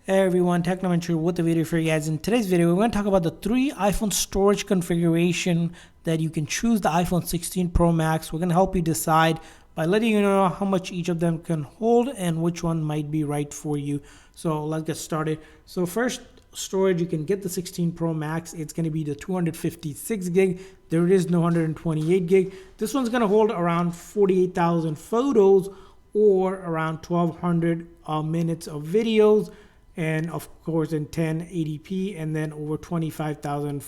Hey everyone, Technoventure with a video for you guys. In today's video, we're going to talk about the 3 iPhone storage configuration that you can choose the iPhone 16 Pro Max. We're going to help you decide by letting you know how much each of them can hold and which one might be right for you. So let's get started. So first, storage, you can get the 16 Pro Max. It's going to be the 256 gig. There is no 128 gig. This one's going to hold around 48,000 photos or around 1,200 minutes of videos, and of course in 1080p, and then over 25,000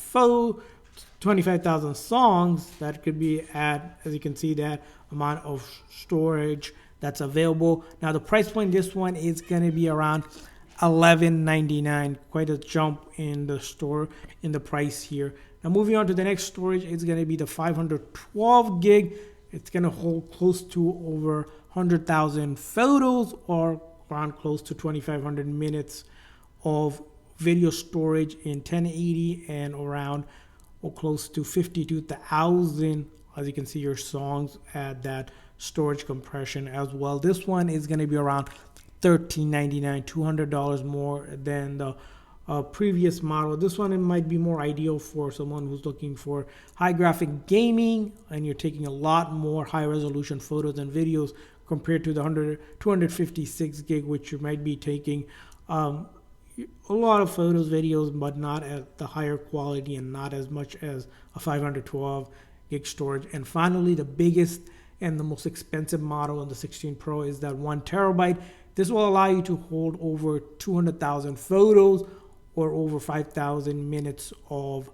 songs that could be at, as you can see, that amount of storage that's available. Now the price point, this one is going to be around $11.99, quite a jump in the price here. Now moving on to the next storage, it's going to be the 512 gig. It's going to hold close to over 100,000 photos or around close to 2,500 minutes of video storage in 1080 and around or close to 52,000, as you can see, your songs at that storage compression as well. This one is going to be around $13.99, $200 more than the previous model. This one, it might be more ideal for someone who's looking for high graphic gaming and you're taking a lot more high resolution photos and videos compared to the 256 gig, which you might be taking a lot of photos, videos, but not at the higher quality and not as much as a 512 gig storage. And finally, the biggest and the most expensive model in the 16 Pro is that 1 terabyte. This will allow you to hold over 200,000 photos or over 5,000 minutes of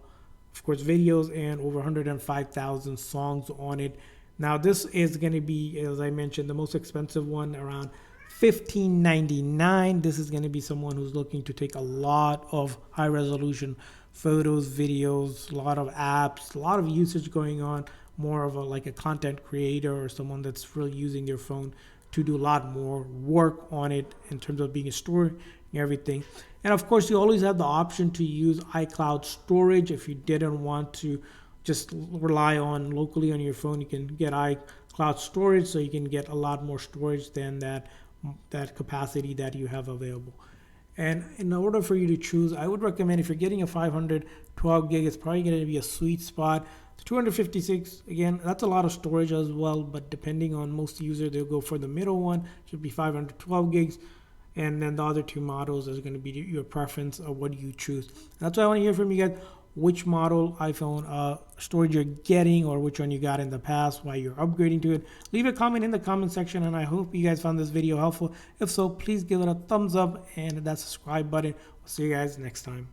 course, videos and over 105,000 songs on it. Now this is going to be, as I mentioned, the most expensive one, around $15.99. This is going to be someone who's looking to take a lot of high resolution photos, videos, a lot of apps, a lot of usage going on, more of like a content creator or someone that's really using their phone to do a lot more work on it in terms of being a store and everything. And of course, you always have the option to use iCloud storage. If you didn't want to just rely on locally on your phone, you can get iCloud storage, so you can get a lot more storage than that capacity that you have available. And in order for you to choose, I would recommend, if you're getting a 512 gig, it's probably going to be a sweet spot. The 256, again, that's a lot of storage as well, but depending on most users, they'll go for the middle one, should be 512 gigs. And then the other two models is going to be your preference of what you choose. That's why I want to hear from you guys, which model iPhone storage you're getting, or which one you got in the past, why you're upgrading to it. Leave a comment in the comment section, and I hope you guys found this video helpful. If so, please give it a thumbs up and that subscribe button. We'll see you guys next time.